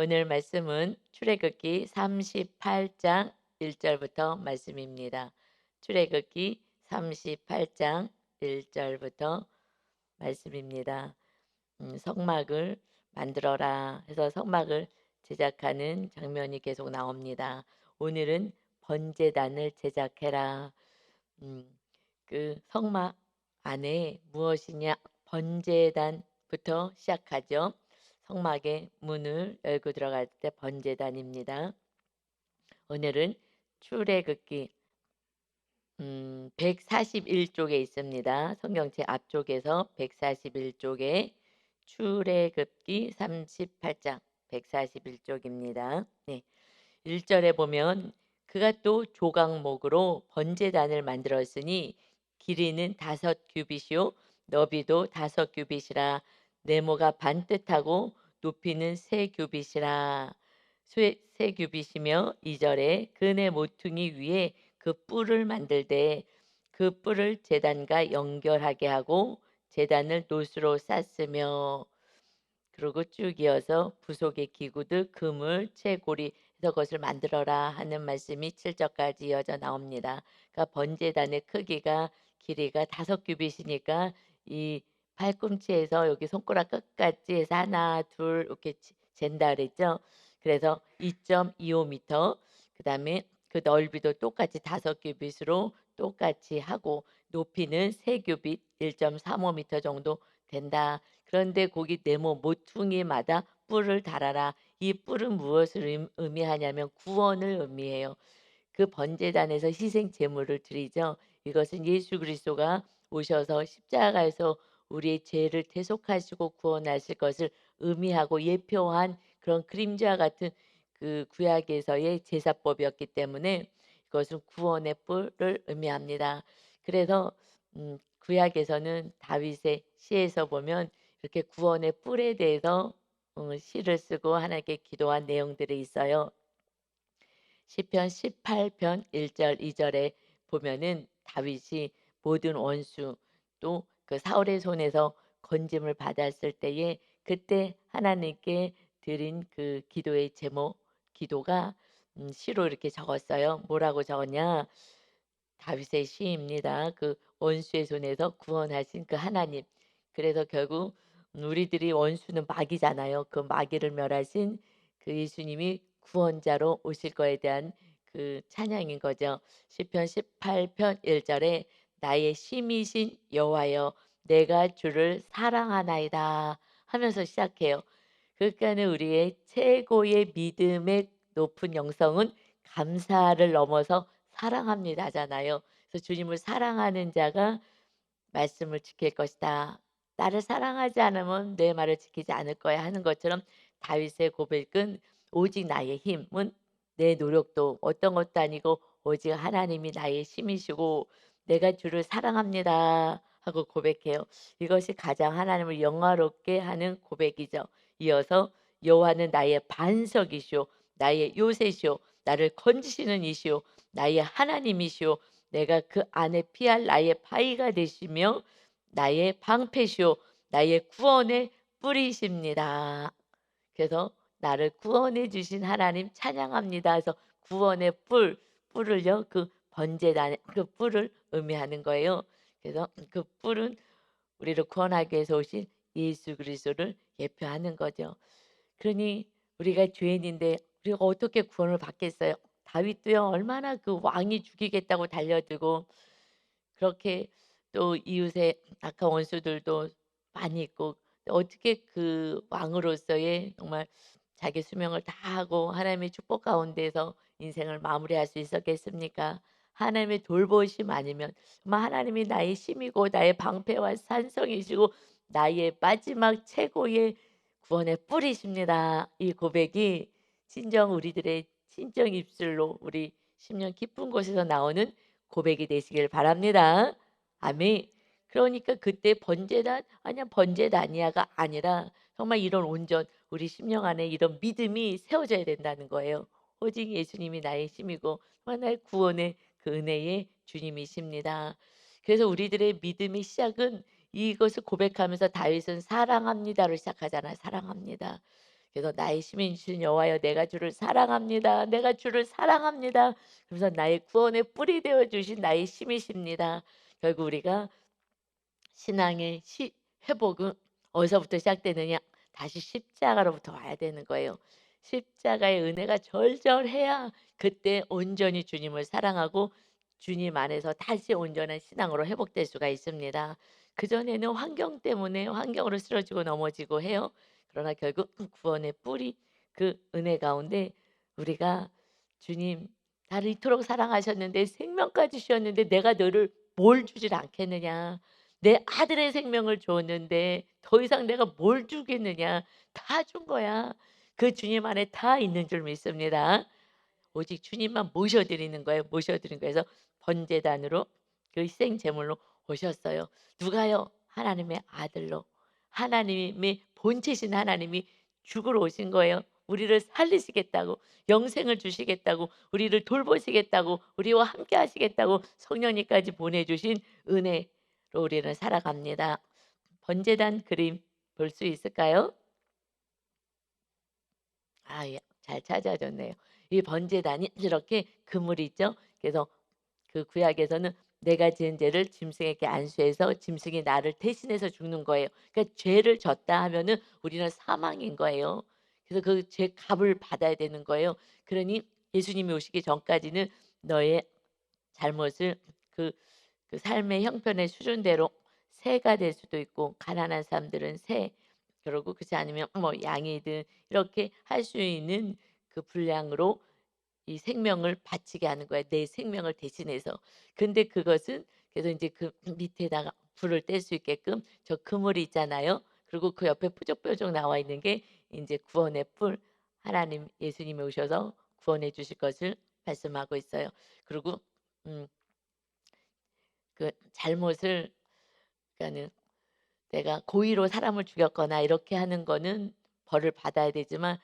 오늘 말씀은 출애굽기 38장 1절부터 말씀입니다. 출애굽기 38장 1절부터 말씀입니다. 성막을 만들어라 해서 성막을 제작하는 장면이 계속 나옵니다. 오늘은 번제단을 제작해라. 음, 그 성막 안에 무엇이냐? 번제단부터 시작하죠. 성막의 문을 열고 들어갈 때 번제단입니다. 오늘은 출애굽기 141쪽에 있습니다. 성경책 앞쪽에서 141쪽에 출애굽기 38장 141쪽입니다. 네. 1절에 보면 그가 또 조각목으로 번제단을 만들었으니 길이는 5규빗이요 너비도 5규빗이라 네모가 반뜻하고 높이는 3규빗이라 세 규빗이며 2절에 그네 모퉁이 위에 그 뿔을 만들되 그 뿔을 제단과 연결하게 하고 제단을 노수로 쌌으며 그리고 쭉 이어서 부속의 기구들 그물 채고리 해서 그것을 만들어라 하는 말씀이 7절까지 이어져 나옵니다. 그러니까 번제단의 크기가 길이가 5규빗이니까 이 팔꿈치에서 여기 손가락 끝까지 해서 하나 둘 이렇게 잰다 그랬죠. 그래서 2.25m 그다음에 그 넓이도 똑같이 5규빗으로 똑같이 하고 높이는 3규빗 1.35m 정도 된다. 그런데 거기 네모 모퉁이마다 뿔을 달아라. 이 뿔은 무엇을 의미하냐면 구원을 의미해요. 그 번제단에서 희생 제물을 드리죠. 이것은 예수 그리스도가 오셔서 십자가에서 우리의 죄를 대속하시고 구원하실 것을 의미하고 예표한 그런 그림자 같은 그 구약에서의 제사법이었기 때문에 이것은 구원의 뿔을 의미합니다. 그래서 구약에서는 다윗의 시에서 보면 이렇게 구원의 뿔에 대해서 시를 쓰고 하나님께 기도한 내용들이 있어요. 시편 18편 1절 2절에 보면은 다윗이 모든 원수 또 그 사울의 손에서 건짐을 받았을 때에 그때 하나님께 드린 그 기도의 제목 기도가 시로 이렇게 적었어요. 뭐라고 적었냐? 다윗의 시입니다. 그 원수의 손에서 구원하신 그 하나님. 그래서 결국 우리들이 원수는 마귀잖아요. 그 마귀를 멸하신 그 예수님이 구원자로 오실 거에 대한 그 찬양인 거죠. 시편 18편 1절에 나의 심이신 여호와여 내가 주를 사랑하나이다 하면서 시작해요. 그러니까는 우리의 최고의 믿음의 높은 영성은 감사를 넘어서 사랑합니다잖아요. 그래서 주님을 사랑하는 자가 말씀을 지킬 것이다. 나를 사랑하지 않으면 내 말을 지키지 않을 거야 하는 것처럼 다윗의 고백은 오직 나의 힘은 내 노력도 어떤 것도 아니고 오직 하나님이 나의 힘이시고 내가 주를 사랑합니다 하고 고백해요. 이것이 가장 하나님을 영화롭게 하는 고백이죠. 이어서 여호와는 나의 반석이시오 나의 요새시오 나를 건지시는 이시오 나의 하나님이시오 내가 그 안에 피할 나의 바위가 되시며 나의 방패시오 나의 구원의 뿌리십니다. 그래서 나를 구원해 주신 하나님 찬양합니다. 그래서 구원의 뿔을요 그 번제단 그 뿔을 의미하는 거예요. 그래서 그 뿔은 우리를 구원하기 위해서 오신 예수 그리스도를 예표하는 거죠. 그러니 우리가 죄인인데 우리가 어떻게 구원을 받겠어요? 다윗도요 얼마나 그 왕이 죽이겠다고 달려들고 그렇게 또 이웃의 악한 원수들도 많이 있고 어떻게 그 왕으로서의 정말 자기 수명을 다하고 하나님의 축복 가운데서 인생을 마무리할 수 있었겠습니까? 하나님의 돌보심 아니면 정말 하나님이 나의 힘이고 나의 방패와 산성이시고 나의 마지막 최고의 구원의 뿌리십니다. 이 고백이 친정 우리들의 친정 입술로 우리 10년 깊은 곳에서 나오는 고백이 되시길 바랍니다. 아멘. 그러니까 그때 번제단 아니야 번제단이야가 아니라 정말 이런 온전 우리 심령 안에 이런 믿음이 세워져야 된다는 거예요. 오직 예수님이 나의 힘이고 정말 나의 구원의 그 은혜의 주님이십니다. 그래서 우리들의 믿음의 시작은 이것을 고백하면서 다윗은 사랑합니다로 시작하잖아요. 사랑합니다. 그래서 나의 힘이신 여호와여 내가 주를 사랑합니다. 내가 주를 사랑합니다. 그래서 나의 구원의 뿌리 되어 주신 나의 힘이십니다. 결국 우리가 신앙의 회복은 어디서부터 시작되느냐? 다시 십자가로부터 와야 되는 거예요. 십자가의 은혜가 절절해야 그때 온전히 주님을 사랑하고 주님 안에서 다시 온전한 신앙으로 회복될 수가 있습니다. 그전에는 환경 때문에 환경으로 쓰러지고 넘어지고 해요. 그러나 결국 그 구원의 뿌리 그 은혜 가운데 우리가 주님 나를 이토록 사랑하셨는데 생명까지 주셨는데 내가 너를 뭘 주질 않겠느냐. 내 아들의 생명을 줬는데 더 이상 내가 뭘 주겠느냐. 다 준 거야. 그 주님 안에 다 있는 줄 믿습니다. 오직 주님만 모셔드리는 거예요. 모셔드린 거예요. 그래서 번제단으로 그 희생 제물로 오셨어요. 누가요? 하나님의 아들로 하나님의 본체신 하나님이 죽으러 오신 거예요. 우리를 살리시겠다고 영생을 주시겠다고 우리를 돌보시겠다고 우리와 함께 하시겠다고 성령님까지 보내주신 은혜로 우리는 살아갑니다. 번제단 그림 볼 수 있을까요? 아, 예. 잘 찾아줬네요. 이 번제단이 이렇게 그물이 있죠. 그래서 그 구약에서는 내가 지은 죄를 짐승에게 안수해서 짐승이 나를 대신해서 죽는 거예요. 그러니까 죄를 졌다 하면은 우리는 사망인 거예요. 그래서 그 죄 값을 받아야 되는 거예요. 그러니 예수님이 오시기 전까지는 너의 잘못을 그, 그 삶의 형편의 수준대로 새가 될 수도 있고 가난한 사람들은 새 그러고 그렇지 않으면 뭐 양이든 이렇게 할 수 있는 그 분량으로 이 생명을 바치게 하는 거야. 내 생명을 대신해서. 근데 그것은 그래서 이제 그 밑에다가 불을 뗄 수 있게끔 저 그물이 있잖아요. 그리고 그 옆에 뾰족뾰족 나와 있는 게 이제 구원의 뿔 하나님 예수님이 오셔서 구원해 주실 것을 말씀하고 있어요. 그리고 음 그 잘못을 그러니까는 내가 고의로 사람을 죽였거나 이렇게 하는 거는 벌을 받아야 되지만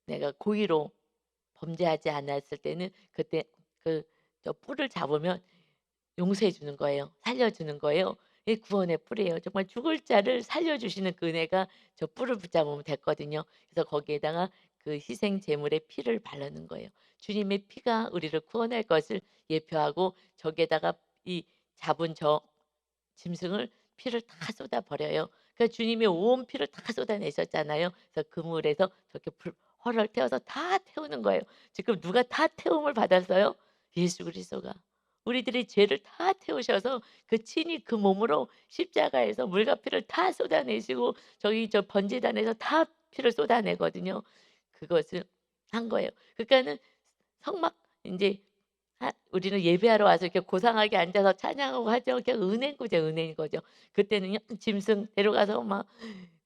내가 고의로 범죄하지 않았을 때는 그때 그 저 뿔을 잡으면 용서해 주는 거예요. 살려 주는 거예요. 이게 구원의 뿔이에요. 정말 죽을 자를 살려 주시는 그 은혜가 저 뿔을 붙잡으면 됐거든요. 그래서 거기에다가 그 희생 제물의 피를 바르는 거예요. 주님의 피가 우리를 구원할 것을 예표하고 저기에다가 이 잡은 저 짐승을 피를 다 쏟아 버려요. 그러니까 주님이 온 피를 다 쏟아내셨잖아요. 그래서 그물에서 저렇게 불 활활 태워서 다 태우는 거예요. 지금 누가 다 태움을 받았어요? 예수 그리스도가. 우리들의 죄를 다 태우셔서 그 친히 그 몸으로 십자가에서 물과 피를 다 쏟아내시고 저기 저 번제단에서 다 피를 쏟아내거든요. 그것을 한 거예요. 그러니까는 성막 인제 우리는 예배하러 와서 이렇게 고상하게 앉아서 찬양하고 하죠. 그냥 은혜인 거죠, 은혜인 거죠. 그때는요 짐승 데려가서 막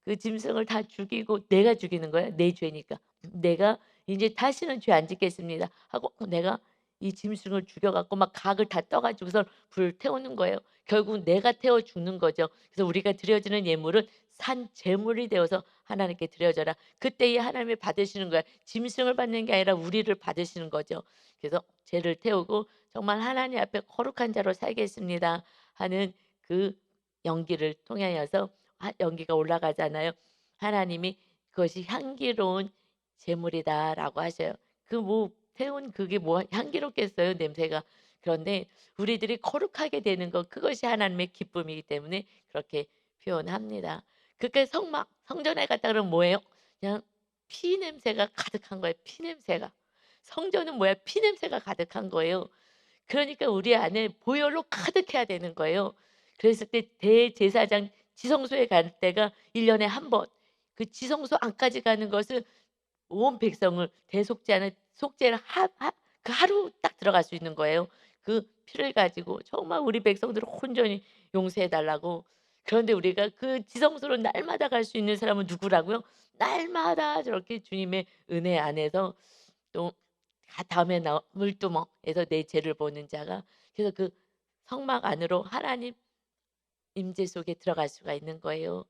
그 짐승을 다 죽이고 내가 죽이는 거야. 내 죄니까. 내가 인제 '다시는 죄 안 짓겠습니다.' 하고 내가 이 짐승을 죽여 갖고 막 각을 다 떠 가지고서 불 태우는 거예요. 결국 내가 태워 죽는 거죠. 그래서 우리가 드려지는 예물은 산 제물이 되어서 하나님께 드려져라. 그때에 하나님이 받으시는 거야. 짐승을 받는 게 아니라 우리를 받으시는 거죠. 그래서 죄를 태우고 정말 하나님 앞에 거룩한 자로 살겠습니다 하는 그 연기를 통하여서 연기가 올라가잖아요. 하나님이 그것이 향기로운 제물이다라고 하셔요. 그 뭐 태운 그게 뭐 향기롭겠어요, 냄새가. 그런데 우리들이 거룩하게 되는 것 그것이 하나님의 기쁨이기 때문에 그렇게 표현합니다. 그러니까 성전에 갔다 그러면 뭐예요? 그냥 피 냄새가 가득한 거예요, 피 냄새가. 성전은 뭐야? 피 냄새가 가득한 거예요. 그러니까 우리 안에 보혈로 가득해야 되는 거예요. 그랬을 때 대제사장 지성소에 갈 때가 1 년에 한 번. 그 지성소 안까지 가는 것은 온 백성을 대속죄하는 속죄를 그 하루 딱 들어갈 수 있는 거예요. 그 피를 가지고 정말 우리 백성들을 온전히 용서해 달라고. 그런데 우리가 그 지성소로 날마다 갈 수 있는 사람은 누구라고요? 날마다 저렇게 주님의 은혜 안에서 또 다음에 나 물두멍에서 내 죄를 보는 자가 그래서 그 성막 안으로 하나님 임재 속에 들어갈 수가 있는 거예요.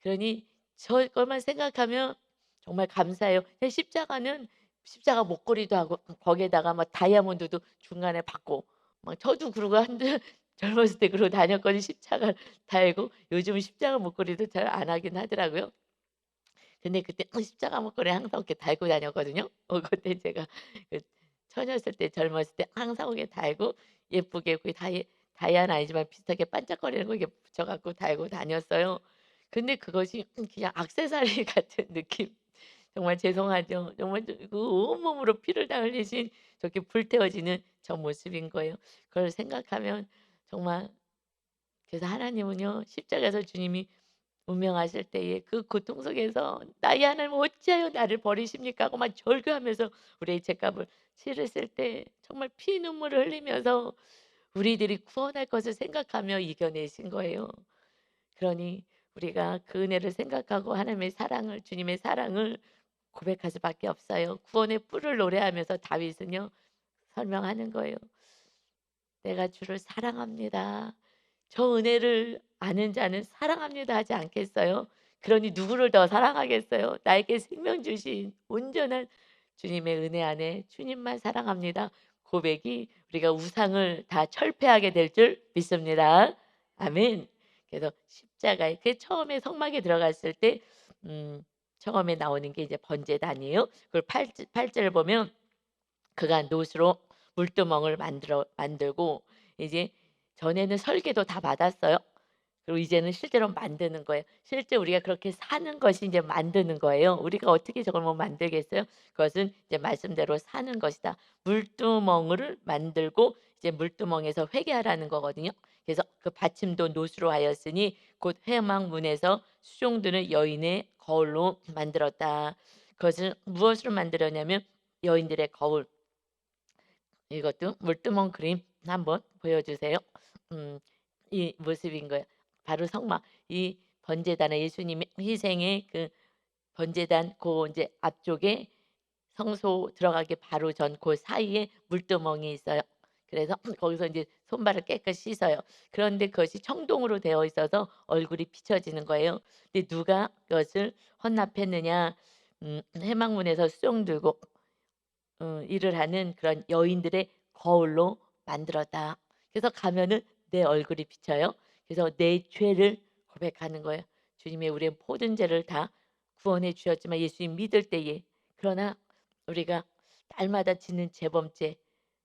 그러니 저것만 생각하면 정말 감사해요. 그냥 십자가는 십자가 목걸이도 하고 거기에다가 막 다이아몬드도 중간에 받고 막 저도 그러고 한때 젊었을 때 그러고 다녔거든요. 십자가 달고 요즘은 십자가 목걸이도 잘 안 하긴 하더라고요. 근데 그때 십자가 목걸이 항상 이렇게 달고 다녔거든요. 그때 제가 그 처녀였을 때 젊었을 때 항상 이렇게 달고 예쁘게 그 다이아는 아니지만 비슷하게 반짝거리는 거 이렇게 붙여 갖고 달고 다녔어요. 근데 그것이 그냥 액세서리 같은 느낌. 정말 죄송하죠. 정말 그 온몸으로 피를 다 흘리신 저렇게 불태워지는 저 모습인 거예요. 그걸 생각하면 정말 그래서 하나님은요 십자가에서 주님이 운명하실 때에 그 고통 속에서 "나의 하나님 어찌하여 나를 버리십니까?" 하고 막 절규하면서 우리의 죄값을 치르실 때 정말 피눈물을 흘리면서 우리들이 구원할 것을 생각하며 이겨내신 거예요. 그러니 우리가 그 은혜를 생각하고 하나님의 사랑을 주님의 사랑을 고백할 수밖에 없어요. 구원의 뿔을 노래하면서 다윗은요 설명하는 거예요. "내가 주를 사랑합니다. 저 은혜를 아는 자는 사랑합니다 하지 않겠어요? 그러니 누구를 더 사랑하겠어요? 나에게 생명 주신 온전한 주님의 은혜 안에 주님만 사랑합니다." 고백이 우리가 우상을 다 철폐하게 될 줄 믿습니다. 아멘. 그래서 십자가에 그 처음에 성막에 들어갔을 때 처음에 나오는 게 이제 번제단이에요. 그걸 8절을 보면 그가 놋으로 물두멍을 만들고 이제 전에는 설계도 다 받았어요. 그리고 이제는 실제로 만드는 거예요. 실제 우리가 그렇게 사는 것이 이제 만드는 거예요. 우리가 어떻게 저걸 뭐 만들겠어요? 그것은 이제 말씀대로 사는 것이다. 물두멍을 만들고 이제 물두멍에서 회개하라는 거거든요. 그래서 그 받침도 놋으로 하였으니 곧 회막문에서 수종드는 여인의 거울로 만들었다. 그것을 무엇으로 만들었냐면 여인들의 거울. 이것도 물두멍 그림 한번 보여주세요. 음, 이 모습인 거예요. 바로 성막 이 번제단의 예수님의 희생의 그 번제단 그 이제 앞쪽에 성소 들어가기 바로 전 그 사이에 물두멍이 있어요. 그래서 거기서 이제 손발을 깨끗이 씻어요. 그런데 그것이 청동으로 되어 있어서 얼굴이 비춰지는 거예요. 근데 누가 그것을 헌납했느냐? 해막문에서 수종 들고 일을 하는 그런 여인들의 거울로 만들었다. 그래서 가면은 내 얼굴이 비쳐요. 그래서 내 죄를 고백하는 거예요. 주님의 우리의 모든 죄를 다 구원해 주셨지만 예수님 믿을 때에 그러나 우리가 날마다 짓는 죄범죄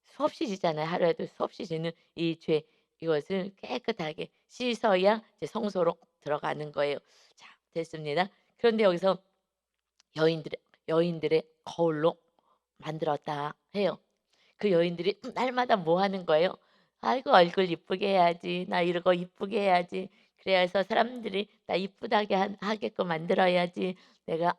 수없이 지잖아요. 하루에도 수없이 짓는 이 죄 이것을 깨끗하게 씻어야 이제 성소로 들어가는 거예요. 자, 됐습니다. 그런데 여기서 여인들의 여인들의 거울로 만들었다 해요. 그 여인들이 날마다 뭐 하는 거예요? "아이고 얼굴 이쁘게 해야지. 나 이러고 이쁘게 해야지. 그래야 해서 사람들이 나 이쁘다게 하게끔 만들어야지. 내가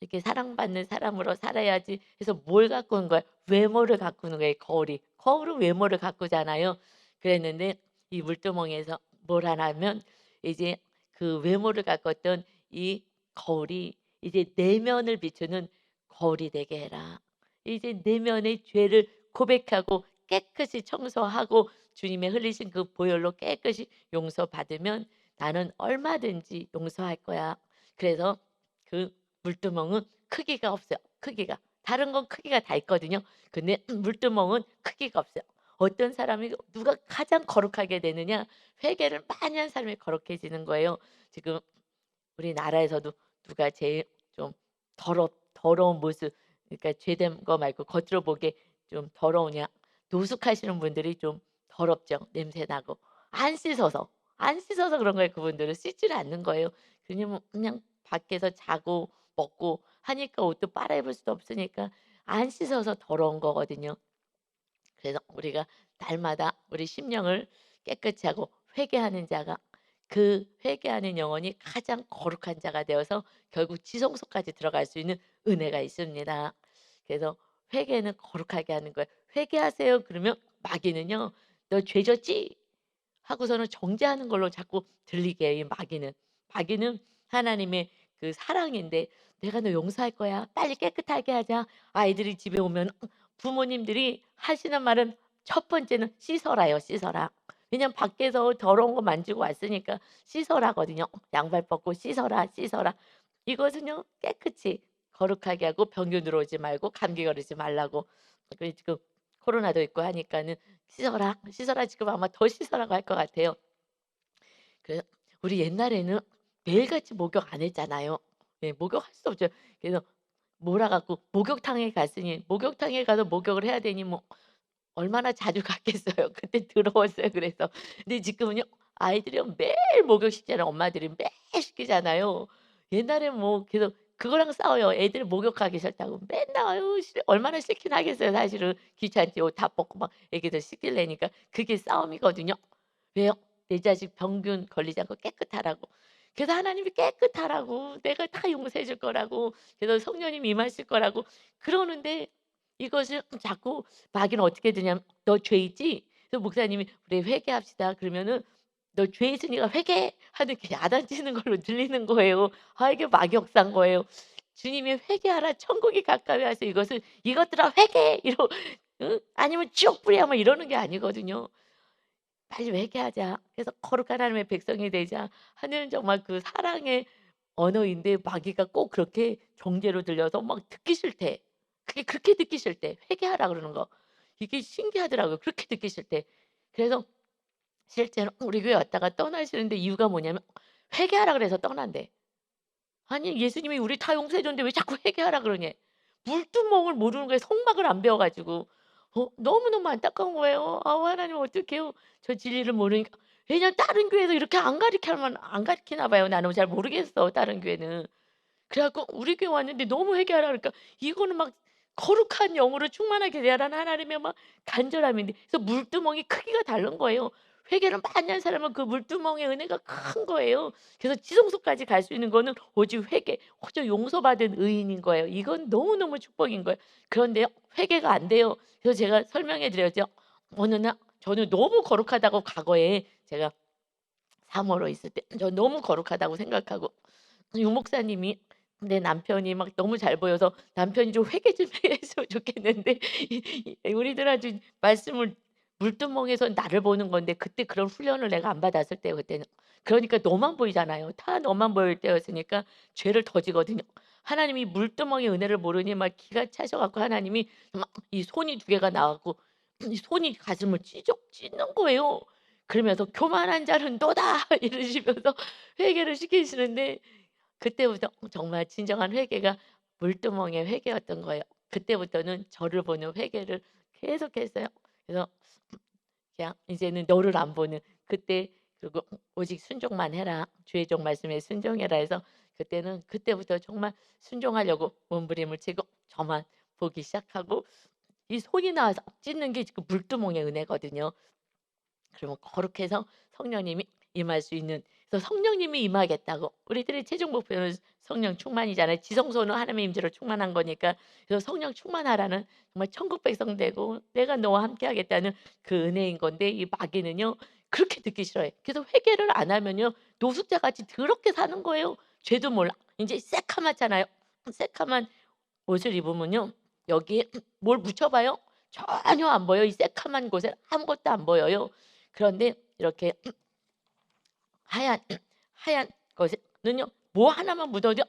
이렇게 사랑받는 사람으로 살아야지." 해서 뭘 가꾸는 거야? 외모를 가꾸는 거예요 거울이. 거울은 외모를 가꾸잖아요. 그랬는데 이 물두멍에서 뭘 하냐면 이제 그 외모를 가꿨던 이 거울이 이제 내면을 비추는 거울이 되게 해라. 이제 내면의 죄를 고백하고 깨끗이 청소하고 주님의 흘리신 그 보혈로 깨끗이 용서받으면 나는 얼마든지 용서할 거야. 그래서 그 물두멍은 크기가 없어요. 크기가. 다른 건 크기가 다 있거든요. 근데 물두멍은 크기가 없어요. 어떤 사람이 누가 가장 거룩하게 되느냐? 회개를 많이 한 사람이 거룩해지는 거예요. 지금 우리나라에서도 누가 제일 좀 더러운 모습 그러니까 죄된 거 말고 겉으로 보기에 좀 더러우냐 노숙하시는 분들이 좀 더럽죠. 냄새 나고 안 씻어서 그런 거예요. 그분들은 씻지를 않는 거예요. 그냥 밖에서 자고 먹고 하니까 옷도 빨아 입을 수도 없으니까 안 씻어서 더러운 거거든요. 그래서 우리가 날마다 우리 심령을 깨끗이 하고 회개하는 자가 그 회개하는 영혼이 가장 거룩한 자가 되어서 결국 지성소까지 들어갈 수 있는 은혜가 있습니다. 그래서 회개는 거룩하게 하는 거예요. "회개하세요." 그러면 마귀는요. "너 죄 졌지?" 하고서는 정죄하는 걸로 자꾸 들리게 해요 이 마귀는. 마귀는 하나님의 그 사랑인데 "내가 너 용서할 거야. 빨리 깨끗하게 하자." 아이들이 집에 오면 부모님들이 하시는 말은 첫 번째는 "씻어라."요, "씻어라." 왜냐면 밖에서 더러운 거 만지고 왔으니까 "씻어라."거든요. "양발 벗고 씻어라, 씻어라." 이것은요 깨끗이 거룩하게 하고 병균 들어오지 말고 감기 걸리지 말라고. 그 지금 코로나도 있고 하니까는 "씻어라, 씻어라." 지금 아마 더 씻으라고 할 것 같아요. 그래서 우리 옛날에는 매일같이 목욕 안 했잖아요. 예, 목욕할 수 없죠. 그래서 몰아 갖고 목욕탕에 갔으니 목욕탕에 가서 목욕을 해야 되니 뭐 얼마나 자주 갔겠어요. 그때 더러웠어요 그래서. 근데 지금은요 아이들이요 매일 목욕시키잖아요. 엄마들이 매일 시키잖아요. 옛날에 뭐 계속 그거랑 싸워요. 애들 목욕하기 싫다고 맨날 아유 싫 얼마나 싫긴 하겠어요 사실은. 귀찮지 옷 다 벗고 막 애기들 씻기려니까. 그게 싸움이거든요. 왜요? 내 자식 병균 걸리지 않고 깨끗하라고. 그래서 하나님이 깨끗하라고 내가 다 용서해 줄 거라고 그래서 성령님이 임하실 거라고 그러는데 이것을 자꾸 마귀는 어떻게 드냐면 "너 죄 있지?" 그래서 목사님이 "우리 회개합시다." 그러면은 "너 죄 있으니까 회개해." 하는 게 야단치는 걸로 들리는 거예요. 아 이게 막역사인 거예요. 주님이 "회개하라. 천국이 가까이 와서 이것을 이것들아 회개해." 이러 응? 아니면 "지옥 불이야." 뭐 이러는 게 아니거든요. 빨리 회개하자. 그래서 거룩한 하나님의 백성이 되자 하는 정말 그 사랑의 언어인데 마귀가 꼭 그렇게 정죄로 들려서 막 듣기 싫대. 그게 그렇게 듣기 싫대. 회개하라 그러는 거. 이게 신기하더라고요. 그렇게 듣기 싫대. 그래서 실제로 우리 교회 왔다가 떠나시는데 이유가 뭐냐면 회개하라 그래서 떠난대. 아니 예수님이 우리 다 용서해 줬는데 왜 자꾸 회개하라 그러냐. 물두멍을 모르는 거예요. 성막을 안 배워 가지고. 너무너무 안타까운 거예요. 아우 하나님 어떡해요. 저 진리를 모르니까. 왜냐면 다른 교회에서 이렇게 안 가르치나 봐요. 나는 잘 모르겠어 다른 교회는. 그래 갖고 우리 교회 왔는데 너무 회개하라 그러니까 이거는 막 거룩한 영으로 충만하게 되라는 하나님의 막 간절함인데 그래서 물두멍이 크기가 다른 거예요. 회개를 많이 한 사람은 그 물두멍의 은혜가 큰 거예요. 그래서 지성소까지 갈 수 있는 거는 오직 회개, 오직 용서받은 의인인 거예요. 이건 너무너무 축복인 거예요. 그런데요, 회개가 안 돼요. 그래서 제가 설명해 드렸죠. 어느 날 저는 너무 거룩하다고 과거에 제가 사모로 있을 때 저 너무 거룩하다고 생각하고 유 목사님이 내 남편이 막 너무 잘 보여서 남편이 좀 회개 좀 했으면 좋겠는데 우리들 아주 말씀을 물두멍에서 나를 보는 건데 그때 그런 훈련을 내가 안 받았을 때예요 그때는. 그러니까 너만 보이잖아요. 다 너만 보일 때였으니까 죄를 더 지거든요. 하나님이 물두멍의 은혜를 모르니 막 기가 차셔 갖고 하나님이 막 이 손이 두 개가 나와 갖고 이 손이 가슴을 찢는 거예요. 그러면서 "교만한 자는 너다." 이러시면서 회개를 시키시는데 그때부터 정말 진정한 회개가 물두멍의 회개였던 거예요. 그때부터는 저를 보는 회개를 계속했어요. 그래서 그냥 이제는 너를 안 보는 그때 그리고 오직 순종만 해라. 주의 종 말씀에 순종해라 해서 그때는 그때부터 정말 순종하려고 몸부림을 치고 저만 보기 시작하고 이 손이 나와서 찢는 게 그 물두멍의 은혜거든요. 그러면 거룩해서 성령님이 임할 수 있는 그래서 성령님이 임하겠다고 우리들의 최종 목표는 성령 충만이잖아요. 지성소는 하나님의 임재로 충만한 거니까. 그래서 성령 충만하라는 정말 천국 백성 되고 내가 너와 함께 하겠다는 그 은혜인 건데 이 마귀는요. 그렇게 듣기 싫어해. 그래서 회개를 안 하면요. 노숙자같이 더럽게 사는 거예요. 죄도 몰라. 인제 새카맣잖아요. 새카만 옷을 입으면요. 여기에 뭘 묻혀 봐요? 전혀 안 보여요. 이 새카만 곳에 아무것도 안 보여요. 그런데 이렇게 하얀 하얀 것에는요. 뭐 하나만 묻어도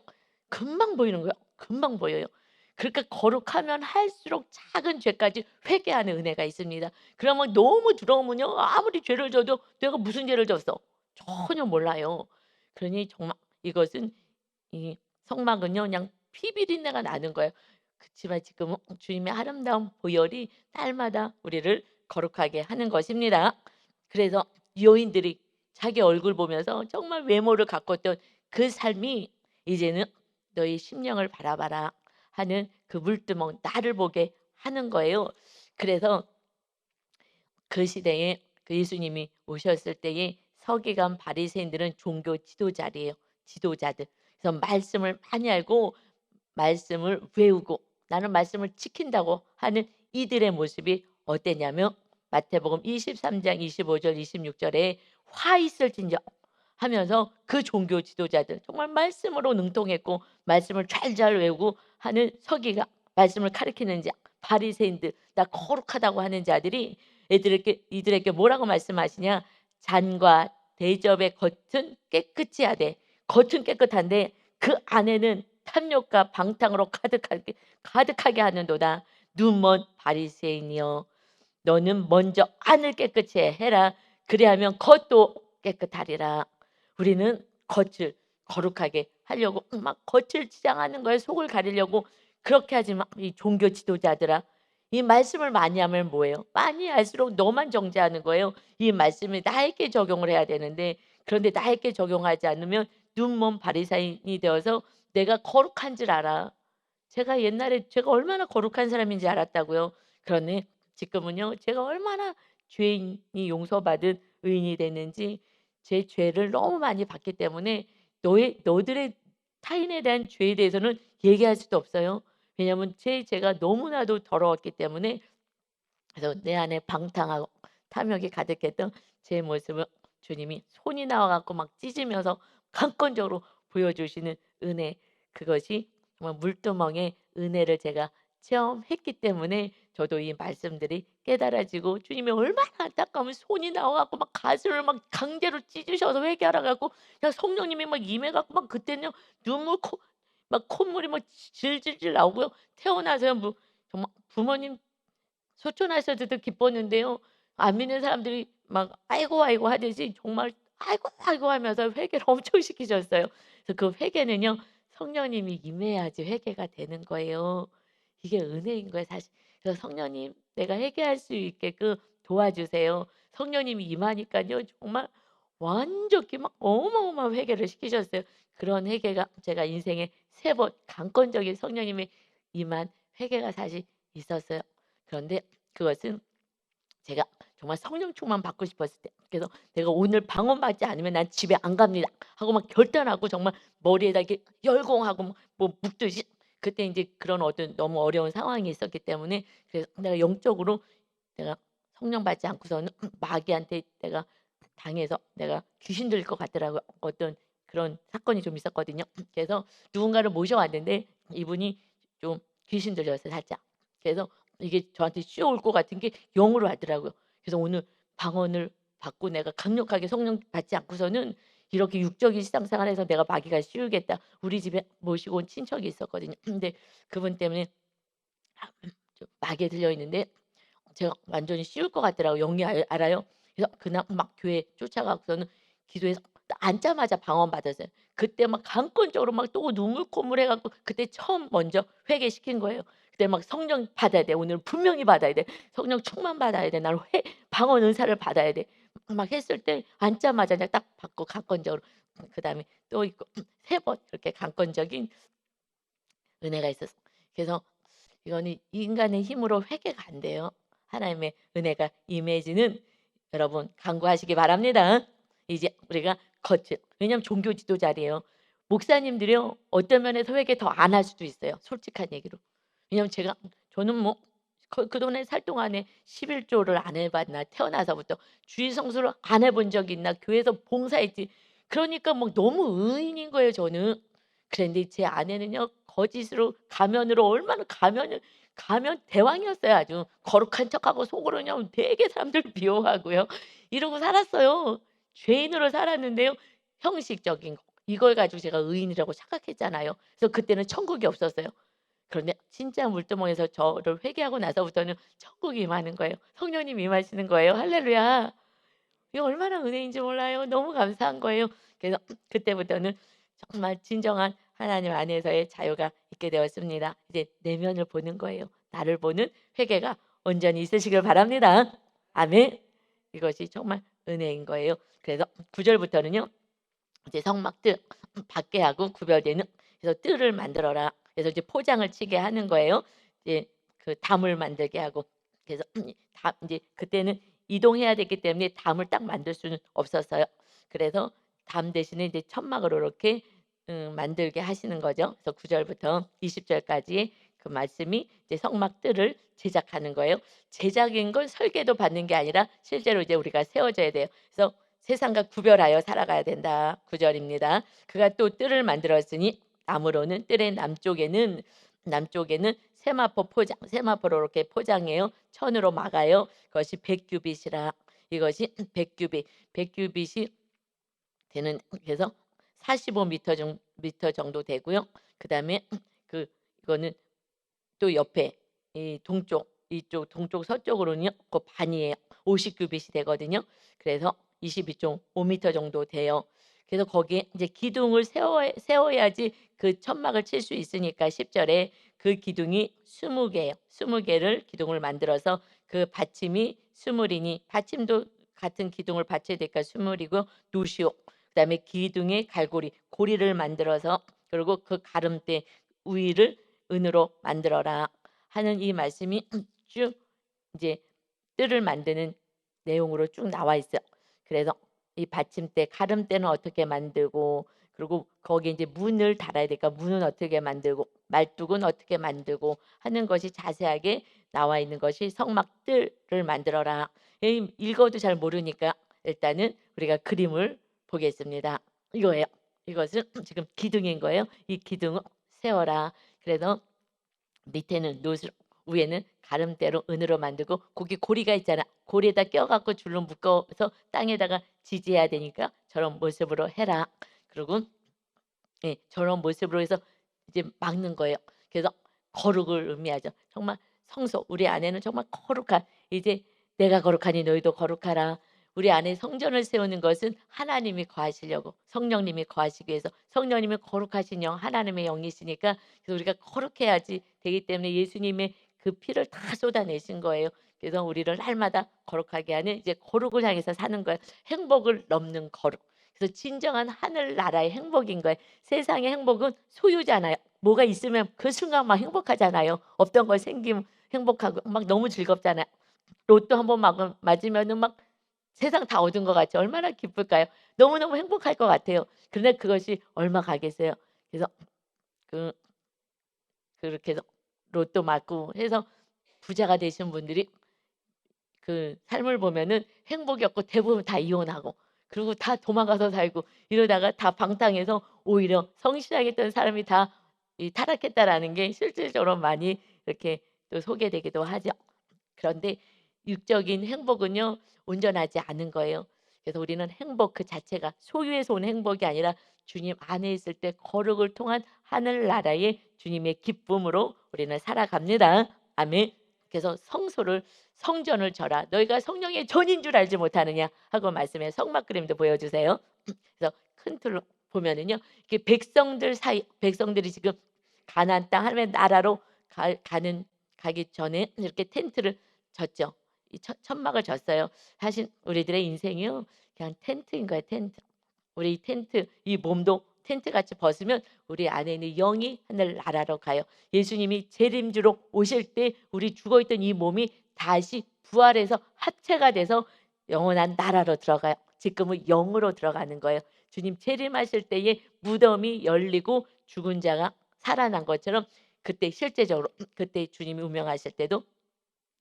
금방 보이는 거예요. 금방 보여요. 그러니까 거룩하면 할수록 작은 죄까지 회개하는 은혜가 있습니다. 그러면 너무 두려우면요. 아무리 죄를 져도 '내가 무슨 죄를 졌어?' 전혀 몰라요. 그러니 정말 이것은 이 성막은요. 그냥 피비린내가 나는 거예요. 그치만 지금은 주님의 아름다운 보혈이 날마다 우리를 거룩하게 하는 것입니다. 그래서 여인들이 자기 얼굴 보면서 정말 외모를 가꿨던 그 삶이 이제는 "너희 심령을 바라봐라." 하는 그 물두멍 나를 보게 하는 거예요. 그래서 그 시대에 그 예수님이 오셨을 때에 서기관 바리새인들은 종교 지도자리에요. 지도자들. 그래서 말씀을 많이 알고 말씀을 외우고 나는 말씀을 지킨다고 하는 이들의 모습이 어땠냐면 마태복음 23장 25절 26 절에 "화 있을진저." 하면서 그 종교 지도자들 정말 말씀으로 능통했고 말씀을 잘잘 외우고 하는 서기가 말씀을 가르치는 자 바리새인들 나 거룩하다고 하는 자들이 이들에게 뭐라고 말씀하시냐. "잔과 대접의 겉은 깨끗이 하되" 겉은 깨끗한데 그 안에는 탐욕과 방탕으로 가득하게 하는도다. 눈먼 바리새인이여 너는 먼저 안을 깨끗이 해라. 그리하면 겉도 깨끗하리라. 우리는 겉을 거룩하게 하려고 막 겉을 치장하는 거예요. 속을 가리려고. 그렇게 하지 마. 이 종교 지도자들아. 이 말씀을 많이 하면 뭐예요? 많이 할수록 너만 정죄하는 거예요. 이 말씀이 나에게 적용을 해야 되는데, 그런데 나에게 적용하지 않으면 눈먼 바리사인이 되어서 내가 거룩한 줄 알아. 제가 옛날에 제가 얼마나 거룩한 사람인지 알았다고요. 그러네 지금은요. 제가 얼마나 죄인이 용서받은 의인이 됐는지 제 죄를 너무 많이 봤기 때문에 너들의 타인에 대한 죄에 대해서는 얘기할 수도 없어요. 왜냐하면 제 죄가 너무나도 더러웠기 때문에. 그래서 내 안에 방탕하고 탐욕이 가득했던 제 모습을 주님이 손이 나와 갖고 막 찢으면서 강권적으로 보여주시는 은혜, 그것이 정말 물두멍의 은혜를 제가 체험했기 때문에 저도 이 말씀들이 깨달아지고, 주님이 얼마나 안타까우면 손이 나와 갖고 막 가슴을 막 강제로 찢으셔서 회개하라 갖고 그냥 성령님이 막 임해 갖고 막 그때는요 눈물 막 콧물이 막 질질질 나오고요. 태어나서요 뭐 정말 부모님 소천하셔서도 기뻤는데요. 안 믿는 사람들이 막 "아이고, 아이고." 하듯이 정말 "아이고, 아이고." 하면서 회개를 엄청 시키셨어요. 그래서 그 회개는요 성령님이 임해야지 회개가 되는 거예요. 이게 은혜인 거예요 사실. 그래서 "성령님 내가 회개할 수 있게끔 도와주세요." 성령님이 임하니깐요 정말 완전히 막 어마어마한 회개를 시키셨어요. 그런 회개가 제가 인생에 3번 강권적인 성령님의 임한 회개가 사실 있었어요. 그런데 그것은 제가 정말 성령 충만 받고 싶었을 때, 그래서 '내가 오늘 방언받지 않으면 난 집에 안 갑니다.' 하고 막 결단하고 정말 머리에다 이렇게 열공하고 뭐 묶듯이, 그때 인제 그런 어떤 너무 어려운 상황이 있었기 때문에. 그래서 내가 영적으로 내가 성령 받지 않고서는 마귀한테 내가 당해서 내가 귀신 들릴 것 같더라고요. 어떤 그런 사건이 좀 있었거든요. 그래서 누군가를 모셔왔는데 이분이 좀 귀신 들렸어요 살짝. 그래서 이게 저한테 씌어올 것 같은 게 영으로 왔더라고요. 그래서 오늘 방언을 받고 내가 강력하게 성령 받지 않고서는 이렇게 육적인 신앙생활에서 내가 마귀가 씌우겠다. 우리 집에 모시고 온 친척이 있었거든요. 근데 그분 때문에 좀 마귀에 들려 있는데 제가 완전히 씌울 것 같더라고요. 영이 알아요. 그래서 그날 막 교회 쫓아가고서는 기도해서 앉자마자 방언 받았어요. 그때 막 강권적으로 막 또 눈물 콧물 해 갖고 그때 처음 먼저 회개시킨 거예요. 그때 막 "성령 받아야 돼. 오늘 분명히 받아야 돼. 성령 충만 받아야 돼. 나는 방언 은사를 받아야 돼." 막 했을 때 앉자마자 그냥 딱 받고 강권적으로. 그다음에 또 있고 3번 그렇게 강권적인 은혜가 있었어. 그래서 이거는 인간의 힘으로 회개가 안 돼요. 하나님의 은혜가 임해지는 여러분 간구하시기 바랍니다. 이제 우리가 거칠, 왜냐하면 종교 지도자래요. 목사님들이요 어떤 면에서 회개 더 안 할 수도 있어요. 솔직한 얘기로. 왜냐하면 저는 뭐 그동안에 살 동안에 11조를 안 해 봤나, 태어나서부터 주일 성수를 안 해본 적이 있나, 교회에서 봉사했지. 그러니까 뭐 너무 의인인 거예요 저는. 그런데 제 아내는요 거짓으로 가면으로 얼마나 가면 대왕이었어요 아주. 거룩한 척하고 속으로는 되게 사람들 미워하고요. 이러고 살았어요. 죄인으로 살았는데요. 형식적인 거 이걸 가지고 제가 의인이라고 착각했잖아요. 그래서 그때는 천국이 없었어요. 그런데 진짜 물두멍에서 저를 회개하고 나서부터는 천국이 임하는 거예요. 성령님이 임하시는 거예요. 할렐루야. 이게 얼마나 은혜인지 몰라요. 너무 감사한 거예요. 그래서 그때부터는 정말 진정한 하나님 안에서의 자유가 있게 되었습니다. 이제 내면을 보는 거예요. 나를 보는 회개가 온전히 있으시길 바랍니다. 아멘. 이것이 정말 은혜인 거예요. 그래서 9 절부터는요. 이제 성막뜰 밖에 하고 구별되는, 그래서 뜰을 만들어라. 그래서 이제 포장을 치게 하는 거예요. 이제 그 담을 만들게 하고. 그래서 담 인제 그때는 이동해야 됐기 때문에 담을 딱 만들 수는 없었어요. 그래서 담 대신에 이제 천막으로 이렇게 만들게 하시는 거죠. 그래서 9 절부터 20 절까지의 그 말씀이 이제 성막 뜰을 제작하는 거예요. 제작인 건 설계도 받는 게 아니라 실제로 이제 우리가 세워져야 돼요. 그래서 "세상과 구별하여 살아가야 된다." 9 절입니다. "그가 또 뜰을 만들었으니 나무로는 뜰의 남쪽에는 세마포 포장, 세마포로 이렇게 포장해요. 천으로 막아요. 그것이 100 규빗이라." 이것이 100 규빗, 100 규빗이 되는, 그래서 45 미터 정도 되고요. 그다음에 이거는 또 옆에 이 동쪽, 이쪽 동쪽 서쪽으로는요. 그 반이에요. 50 규빗이 되거든요. 그래서 22.5 미터 정도 돼요. 그래서 거기에 이제 기둥을 세워야지 그 천막을 칠 수 있으니까 10 절에 그 기둥이 20 개예요. 20 개를 기둥을 만들어서 그 받침이 스물이니 받침도 같은 기둥을 받쳐야 되니까 스물이고 노시오. 그다음에 기둥의 갈고리, 고리를 만들어서 그리고 그 가름대 위를 은으로 만들어라 하는 이 말씀이 쭉 이제 뜰을 만드는 내용으로 쭉 나와 있어요. 그래서 이 받침대, 가름대는 어떻게 만들고 그리고 거기에 이제 문을 달아야 되니까 문은 어떻게 만들고 말뚝은 어떻게 만들고 하는 것이 자세하게 나와 있는 것이 성막뜰을 만들어라. 읽어도 잘 모르니까 일단은 우리가 그림을 보겠습니다. 이거예요. 이것은 지금 기둥인 거예요. 이 기둥을 세워라. 그래서 밑에는 노수로 위에는 가름대로 은으로 만들고 거기 고리가 있잖아. 고리에다 껴갖고 줄로 묶어서 땅에다가 지지해야 되니까 저런 모습으로 해라. 그리고 예, 저런 모습으로 해서 이제 막는 거예요. 그래서 거룩을 의미하죠. 정말 성소, 우리 안에는 정말 거룩한 이제 내가 거룩하니 너희도 거룩하라. 우리 안에 성전을 세우는 것은 하나님이 거하시려고 성령님이 거하시기 위해서 성령님이 거룩하신 영 하나님의 영이시니까 그래서 우리가 거룩해야지 되기 때문에 예수님의 그 피를 다 쏟아내신 거예요. 그래서 우리를 날마다 거룩하게 하는 이제 거룩을 향해서 사는 거예요. 행복을 넘는 거룩. 그래서 진정한 하늘나라의 행복인 거예요. 세상의 행복은 소유잖아요. 뭐가 있으면 그 순간 막 행복하잖아요. 없던 거 생기면 행복하고 막 너무 즐겁잖아요. 로또 한번 맞으면은 막 세상 다 얻은 것 같이 얼마나 기쁠까요? 너무너무 행복할 것 같아요. 그런데 그것이 얼마 가겠어요. 그래서 그 그렇게 해서 로또 맞고 해서 부자가 되신 분들이 그 삶을 보면은 행복이 없고 대부분 다 이혼하고 그리고 다 도망가서 살고 이러다가 다 방탕해서 오히려 성실하게 했던 사람이 다 이 타락했다라는 게 실질적으로 많이 이렇게 또 소개되기도 하죠. 그런데 육적인 행복은요 온전하지 않은 거예요. 그래서 우리는 행복 그 자체가 소유에서 온 행복이 아니라 주님 안에 있을 때 거룩을 통한 하늘나라의 주님의 기쁨으로 우리는 살아갑니다. 아멘. 그래서 성소를 성전을 져라. 너희가 성령의 전인 줄 알지 못하느냐 하고 말씀해 성막 그림도 보여주세요. 그래서 큰 틀로 보면은요. 이게 백성들 사이 백성들이 지금 가나안 땅 하나님의 나라로 가기 전에 이렇게 텐트를 졌죠. 이 천막을 졌어요. 사실 우리들의 인생이요. 그냥 텐트인 거예요. 텐트. 우리 이 텐트 이 몸도 텐트같이 벗으면 우리 안에 있는 영이 하늘 나라로 가요. 예수님이 재림주로 오실 때 우리 죽어있던 이 몸이 다시 부활해서 합체가 돼서 영원한 나라로 들어가요. 지금은 영으로 들어가는 거예요. 주님 재림하실 때에 무덤이 열리고 죽은 자가 살아난 것처럼 그때 실제적으로 그때 주님이 운명하실 때도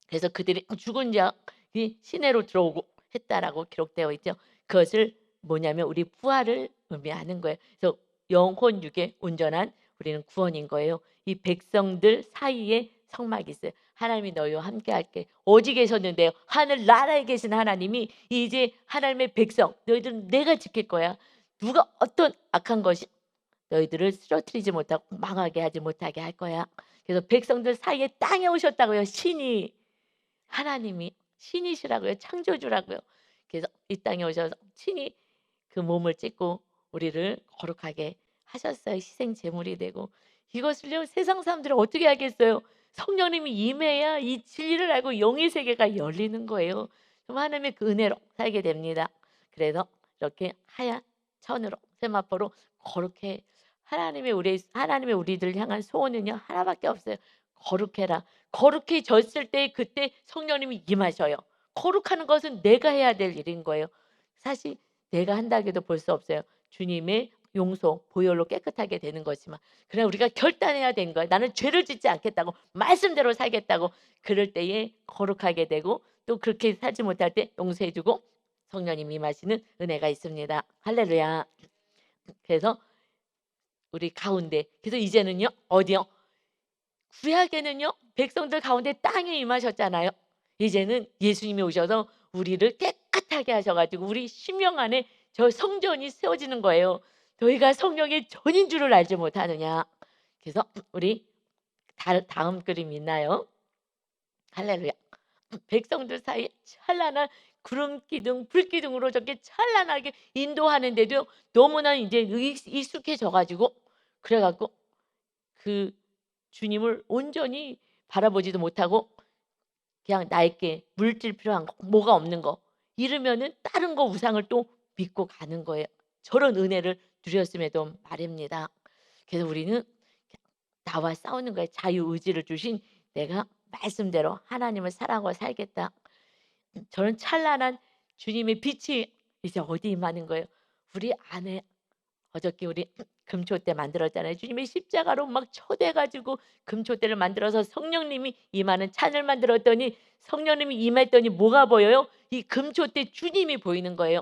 그래서 그들이 죽은 자이 시내로 들어오고 했다라고 기록되어 있죠. 그것을 뭐냐면 우리 부활을 의미하는 거예요. 그래서 영혼 육에 온전한 우리는 구원인 거예요. 이 백성들 사이에 성막이 있어요. 하나님이 너희와 함께 할게. 어디 계셨는데요? 하늘 나라에 계신 하나님이 이제 하나님의 백성 너희들은 내가 지킬 거야. 누가 어떤 악한 것이 너희들을 쓰러뜨리지 못하고 망하게 하지 못하게 할 거야. 그래서 백성들 사이에 땅에 오셨다고요. 신이 하나님이 신이시라고요. 창조주라고요. 그래서 이 땅에 오셔서 친히 그 몸을 찢고 우리를 거룩하게 하셨어요. 희생 제물이 되고 이것을요 세상 사람들이 어떻게 하겠어요? 성령님이 임해야 이 진리를 알고 영의 세계가 열리는 거예요. 그럼 하나님의 그 은혜로 살게 됩니다. 그래서 이렇게 하얀 천으로 세마포로 거룩해 하나님의 우리들 향한 소원은요 하나밖에 없어요. 거룩해라. 거룩해졌을 때 그때 성령님이 임하셔요. 거룩하는 것은 내가 해야 될 일인 거예요. 사실 내가 한다고도 볼 수 없어요. 주님의 용서, 보혈로 깨끗하게 되는 거지만 그래 우리가 결단해야 되는 거예요. 나는 죄를 짓지 않겠다고 말씀대로 살겠다고 그럴 때에 거룩하게 되고 또 그렇게 살지 못할 때 용서해 주고 성령님이 임하시는 은혜가 있습니다. 할렐루야. 그래서 우리 가운데 그래서 이제는요. 어디요? 구약에는요. 백성들 가운데 땅에 임하셨잖아요. 이제는 예수님이 오셔서 우리를 깨끗하게 하셔 가지고 우리 심령 안에 저 성전이 세워지는 거예요. 너희가 성령의 전인 줄을 알지 못하느냐. 그래서 우리 다음 그림 있나요? 할렐루야. 백성들 사이에 찬란한 구름 기둥, 불 기둥으로 저렇게 찬란하게 인도하는데도 너무나 이제 익숙해져 가지고 그래 갖고 그 주님을 온전히 바라보지도 못하고 그냥 나에게 물질 필요한 거, 뭐가 없는 거 이러면은 다른 거 우상을 또 믿고 가는 거예요. 저런 은혜를 누렸음에도 말입니다. 그래서 우리는 나와 싸우는 거에 자유의지를 주신 내가 말씀대로 하나님을 사랑하고 살겠다. 저는 찬란한 주님의 빛이 이제 어디 임하는 거예요? 우리 안에 어저께 우리 금초대 만들었잖아요. 주님의 십자가로 막 쳐대 가지고 금초대를 만들어서 성령님이 임하는 찬을 만들었더니 성령님이 임했더니 뭐가 보여요? 이 금초대 주님이 보이는 거예요.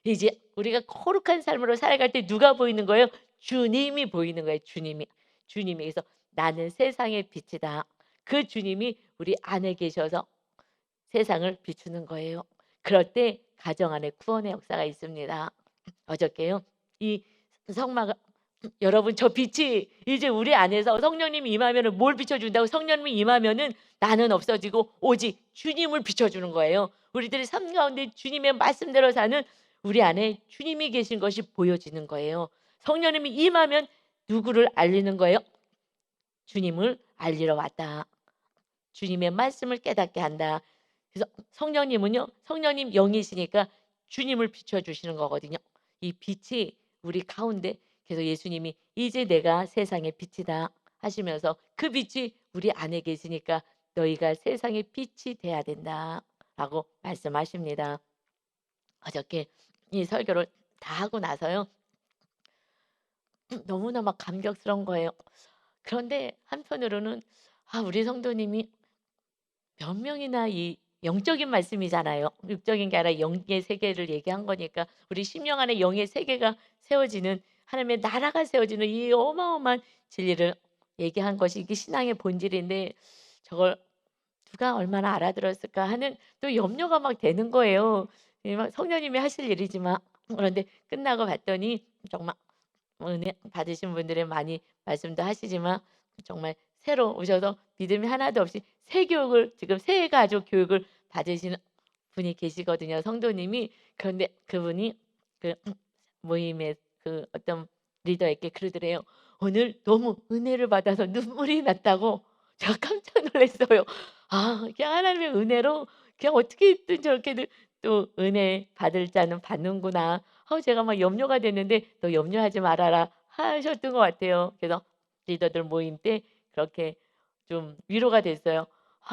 이제 우리가 거룩한 삶으로 살아갈 때 누가 보이는 거예요? 주님이 보이는 거예요. 주님이. 주님이. 그래서 나는 세상의 빛이다. 그 주님이 우리 안에 계셔서 세상을 비추는 거예요. 그럴 때 가정 안에 구원의 역사가 있습니다. 어저께요. 이 성마가 여러분 저 빛이 이제 우리 안에서 성령님이 임하면은 뭘 비춰준다고? 성령님이 임하면은 나는 없어지고 오직 주님을 비춰주는 거예요. 우리들이 삶 가운데 주님의 말씀대로 사는 우리 안에 주님이 계신 것이 보여지는 거예요. 성령님이 임하면 누구를 알리는 거예요? 주님을 알리러 왔다. 주님의 말씀을 깨닫게 한다. 그래서 성령님은요. 성령님 영이시니까 주님을 비춰주시는 거거든요. 이 빛이 우리 가운데 그래서 예수님이 이제 내가 세상의 빛이다 하시면서 그 빛이 우리 안에 계시니까 너희가 세상의 빛이 돼야 된다라고 말씀하십니다. 어저께 이 설교를 다 하고 나서요. 너무나 막 감격스러운 거예요. 그런데 한편으로는 우리 성도님이 몇 명이나 이 영적인 말씀이잖아요. 육적인 게 아니라 영의 세계를 얘기한 거니까 우리 심령 안에 영의 세계가 세워지는 하나님의 나라가 세워지는 이 어마어마한 진리를 얘기한 것이 이게 신앙의 본질인데 저걸 누가 얼마나 알아들었을까 하는 또 염려가 막 되는 거예요. 막 성령님이 하실 일이지만 그런데 끝나고 봤더니 정말 은혜 받으신 분들은 많이 말씀도 하시지만 정말 새로 오셔서 믿음이 하나도 없이 새 교육을 지금 새 가족 교육을 받으시는 분이 계시거든요, 성도님이. 그런데 그분이 그 모임의 그 어떤 리더에게 그러더래요. "오늘 너무 은혜를 받아서 눈물이 났다."고. 제가 깜짝 놀랐어요. 그냥 하나님의 은혜로 그냥 어떻게든 저렇게든 또 은혜 받을 자는 받는구나. 제가 막 염려가 됐는데 "너 염려하지 말아라." 하셨던 것 같아요. 그래서 리더들 모임 때 그렇게 좀 위로가 됐어요.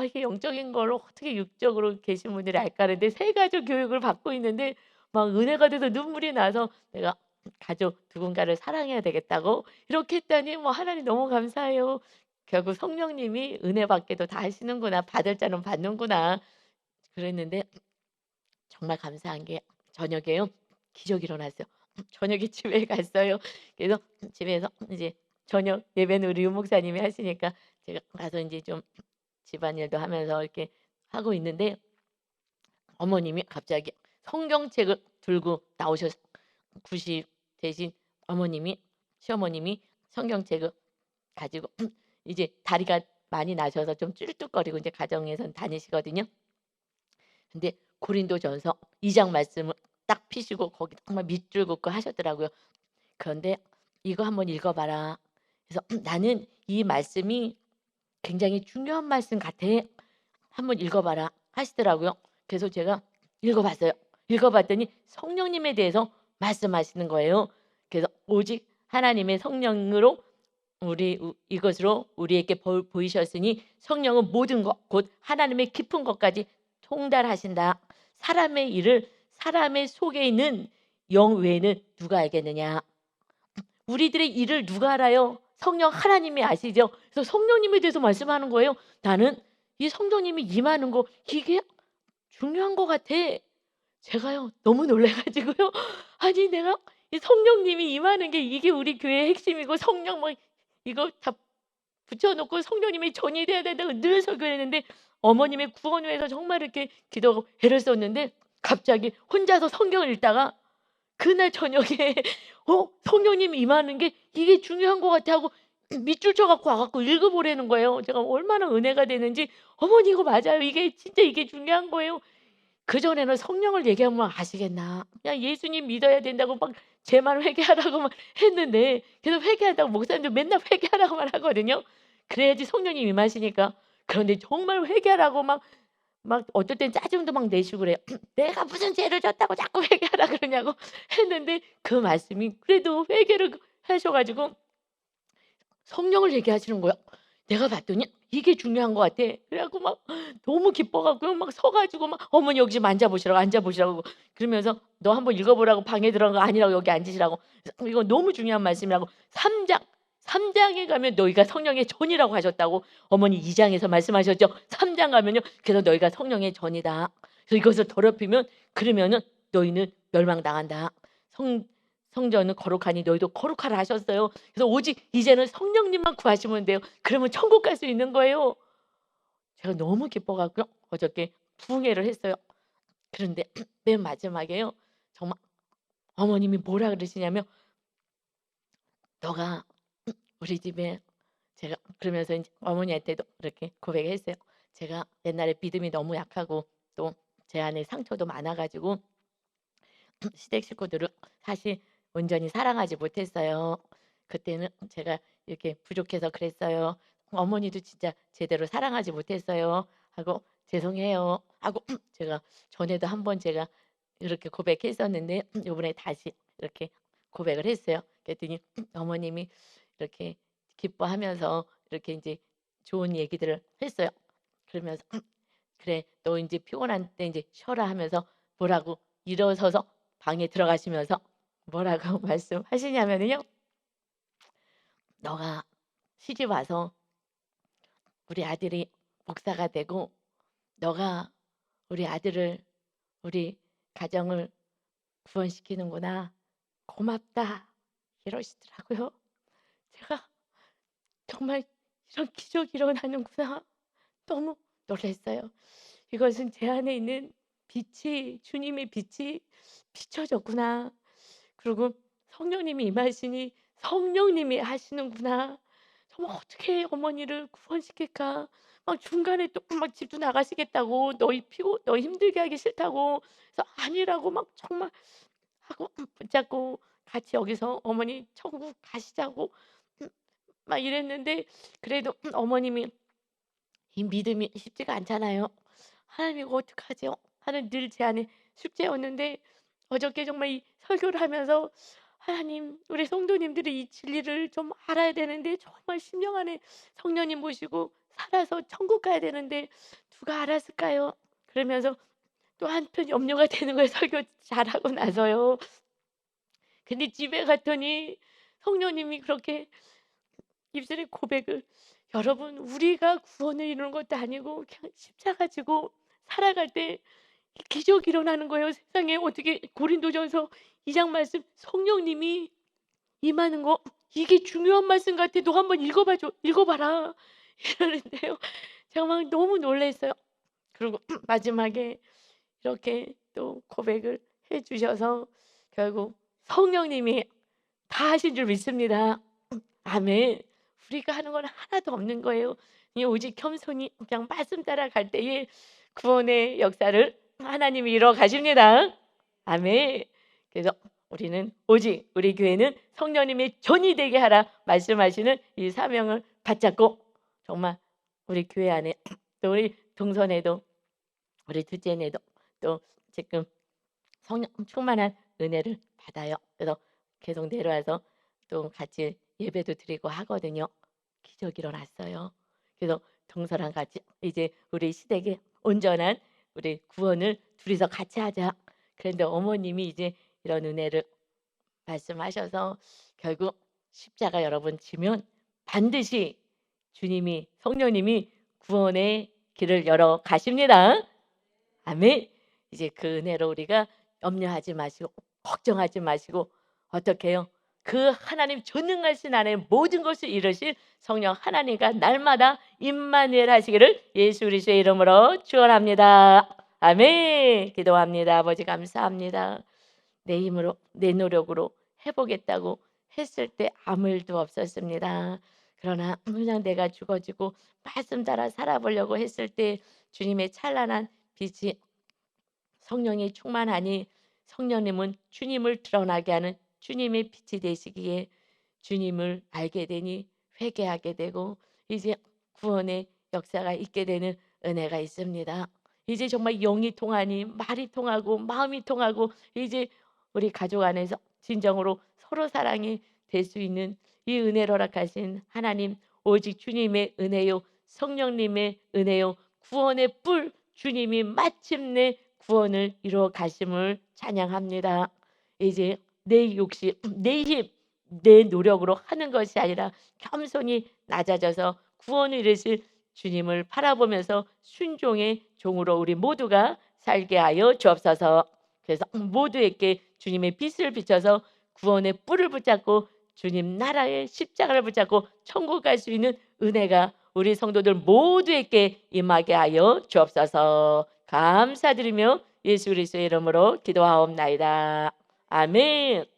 이게 영적인 걸 어떻게 육적으로 계신 분들이 알까 그랬는데 새 가족 교육을 받고 있는데 막 은혜가 돼서 눈물이 나서 내가 가족 누군가를 사랑해야 되겠다고 이렇게 했더니 뭐 "하나님 너무 감사해요. 결국 성령님이 은혜 받게도 다 하시는구나. 받을 자는 받는구나." 그랬는데 정말 감사한 게 저녁에요. 기적이 일어났어요. 저녁에 집에 갔어요. 그래서 집에서 이제 저녁 예배는 우리 유 목사님이 하시니까 제가 가서 인제 좀 집안일도 하면서 이렇게 하고 있는데 어머님이 갑자기 성경책을 들고 나오셔서 90 되신 어머님이 시어머님이 성경책을 가지고 이제 다리가 많이 나셔서 좀 쩔뚝거리고 이제 가정에선 다니시거든요. 근데 고린도전서 2장 말씀을 딱 피시고 거기 정말 밑줄 긋고 하셨더라고요. 그런데 "이거 한번 읽어 봐라." 그래서 "나는 이 말씀이 굉장히 중요한 말씀 같아. 한번 읽어 봐라." 하시더라고요. 그래서 제가 읽어 봤어요. 읽어 봤더니 성령님에 대해서 말씀하시는 거예요. 그래서 오직 하나님의 성령으로 이것으로 우리에게 보이셨으니 성령은 모든 것 곧 하나님의 깊은 것까지 통달하신다. 사람의 일을 사람의 속에 있는 영 외에는 누가 알겠느냐. 우리들의 일을 누가 알아요? 성령 하나님이 아시죠? 그래서 성령님에 대해서 말씀하는 거예요. 나는 이 성령님이 임하는 거 이게 중요한 것 같아. 제가요 너무 놀래 가지고요. 아니 내가 이 성령님이 임하는 게 이게 우리 교회의 핵심이고 성령 뭐 이거 다 붙여 놓고 성령님이 전이 돼야 된다고 늘 설교했는데 어머님의 구원을 위해서 정말 이렇게 기도하고 애를 썼는데 갑자기 혼자서 성경을 읽다가 그날 저녁에 성령님이 임하는 게 이게 중요한 것 같아 하고 밑줄 쳐 갖고 와 갖고 읽어보라는 거예요. 제가 얼마나 은혜가 되는지 "어머니 이거 맞아요. 이게 진짜 이게 중요한 거예요." 그전에는 성령을 얘기하면 아시겠나. 그냥 예수님 믿어야 된다고 막 제 말 회개하라고 막 했는데 계속 회개한다고 목사님들 맨날 회개하라고만 하거든요. 그래야지 성령님 임하시니까. 그런데 정말 회개하라고 막 어떨 땐 짜증도 막 내시고 그래요. "내가 무슨 죄를 졌다고 자꾸 회개하라 그러냐."고 했는데 그 말씀이 그래도 회개를 하셔 가지고 성령을 얘기하시는 거야. 내가 봤더니 이게 중요한 것 같아. 그래 갖고 막 너무 기뻐 갖고요. 막 서 가지고 막 "어머니 여기 좀 앉아 보시라고, 앉아 보시라고." 그러면서 "너 한번 읽어 보라고 방에 들어간 거 아니라고 여기 앉으시라고." 그래서 "이거 너무 중요한 말씀이라고." 3 장에 가면 "너희가 성령의 전이라고 하셨다고." 어머니 2 장에서 말씀하셨죠. 3장 가면요. "그래서 너희가 성령의 전이다. 그래서 이것을 더럽히면 그러면은 너희는 멸망당한다. 성 성전은 거룩하니 너희도 거룩하라 하셨어요. 그래서 오직 이제는 성령님만 구하시면 돼요. 그러면 천국 갈 수 있는 거예요. 제가 너무 기뻐 갖고요. 어저께 부흥회를 했어요. 그런데 맨 마지막에요. 정말 어머님이 뭐라 그러시냐면 "너가 우리 집에" 제가 그러면서 인제 어머니한테도 이렇게 고백했어요. 제가 옛날에 믿음이 너무 약하고 또 제 안에 상처도 많아 가지고 시댁 식구들을 사실 온전히 사랑하지 못했어요. 그때는 제가 이렇게 부족해서 그랬어요. 어머니도 진짜 제대로 사랑하지 못했어요. 하고 "죄송해요." 하고 제가 전에도 한번 제가 이렇게 고백했었는데 요번에 다시 이렇게 고백을 했어요. 그랬더니 어머님이 이렇게 기뻐하면서 이렇게 인제 좋은 얘기들을 했어요. 그러면서 "그래 너 인제 피곤한 때 인제 쉬어라." 하면서 뭐라고 일어서서 방에 들어가시면서 뭐라고 말씀하시냐면은요. "너가 시집 와서 우리 아들이 목사가 되고 너가 우리 아들을 우리 가정을 구원시키는구나. 고맙다." 이러시더라고요. 제가 정말 '이런 기적이 일어나는구나.' 너무 놀랐어요. 이것은 제 안에 있는 빛이 주님의 빛이 비춰졌구나. 그리고 성령님이 임하시니 '성령님이 하시는구나. 정말 어떻게 어머니를 구원시킬까.' 막 중간에 또 막 집도 나가시겠다고 "너 힘들게 하기 싫다."고 그래서 아니라고 막 정말 하고 붙잡고 같이 여기서 어머니 천국 가시자고 음 막 이랬는데 그래도 어머님이 이 믿음이 쉽지가 않잖아요. '하나님 이거 어떡하죠?' 하는 늘 제 안에 숙제였는데 어저께 정말 이 설교를 하면서 '하나님 우리 성도님들이 이 진리를 좀 알아야 되는데 정말 심령 안에 성령님 모시고 살아서 천국 가야 되는데 누가 알았을까요?' 그러면서 또 한편 염려가 되는 거예요 설교 잘하고 나서요. 근데 집에 갔더니 성령님이 그렇게 입술의 고백을 "여러분 우리가 구원을 이루는 것도 아니고 그냥 십자가 지고 살아갈 때 기적이 일어나는 거예요 세상에. 어떻게 고린도전서 2장 말씀 성령님이 임하는 거 이게 중요한 말씀 같아. 너 한번 읽어 봐라." 이러는데요. 제가 막 너무 놀랐어요. 그리고 마지막에 이렇게 또 고백을 해 주셔서 결국 성령님이 다 하신 줄 믿습니다. 아멘. 우리가 하는 건 하나도 없는 거예요. 이 오직 겸손히 그냥 말씀 따라갈 때에 구원의 역사를 하나님이 이루어 가십니다. 아멘. 그래서 우리는 오직 우리 교회는 성령님의 전이 되게 하라 말씀하시는 이 사명을 받잡고 정말 우리 교회 안에 또 우리 동선에도 우리 둘째네도 또 지금 성령 충만한 은혜를 받아요. 그래서 계속 내려와서 또 같이 예배도 드리고 하거든요. 기적이 일어났어요. 그래서 동서랑 같이 이제 우리 시댁에 온전한 우리 구원을 둘이서 같이 하자. 그런데 어머님이 이제 이런 은혜를 말씀하셔서 결국 십자가 여러분 지면 반드시 주님이 성령님이 구원의 길을 열어 가십니다. 아멘. 이제 그 은혜로 우리가 염려하지 마시고 걱정하지 마시고 어떻게 해요? 그 하나님 전능하신 안에 모든 것을 이루실 성령 하나님과 날마다 임마누엘 하시기를 예수 그리스도의 이름으로 축원합니다. 아멘. 기도합니다. 아버지 감사합니다. 내 힘으로 내 노력으로 해 보겠다고 했을 때 아무 일도 없었습니다. 그러나 그냥 내가 죽어지고 말씀 따라 살아보려고 했을 때 주님의 찬란한 빛이 성령이 충만하니 성령님은 주님을 드러나게 하는 주님의 빛이 되시기에 주님을 알게 되니 회개하게 되고 이제 구원의 역사가 있게 되는 은혜가 있습니다. 이제 정말 영이 통하니 말이 통하고 마음이 통하고 이제 우리 가족 안에서 진정으로 서로 사랑이 될 수 있는 이 은혜를 허락하신 하나님 오직 주님의 은혜요 성령님의 은혜요 구원의 뿔 주님이 마침내 구원을 이루어 가심을 찬양합니다. 이제 내 욕심, 내 힘, 내 노력으로 하는 것이 아니라 겸손히 낮아져서 구원을 이루실 주님을 바라보면서 순종의 종으로 우리 모두가 살게 하여 주옵소서. 그래서 모두에게 주님의 빛을 비춰서 구원의 뿔을 붙잡고 주님 나라의 십자가를 붙잡고 천국 갈 수 있는 은혜가 우리 성도들 모두에게 임하게 하여 주옵소서. 감사드리며 예수 그리스도의 이름으로 기도하옵나이다. 아멘.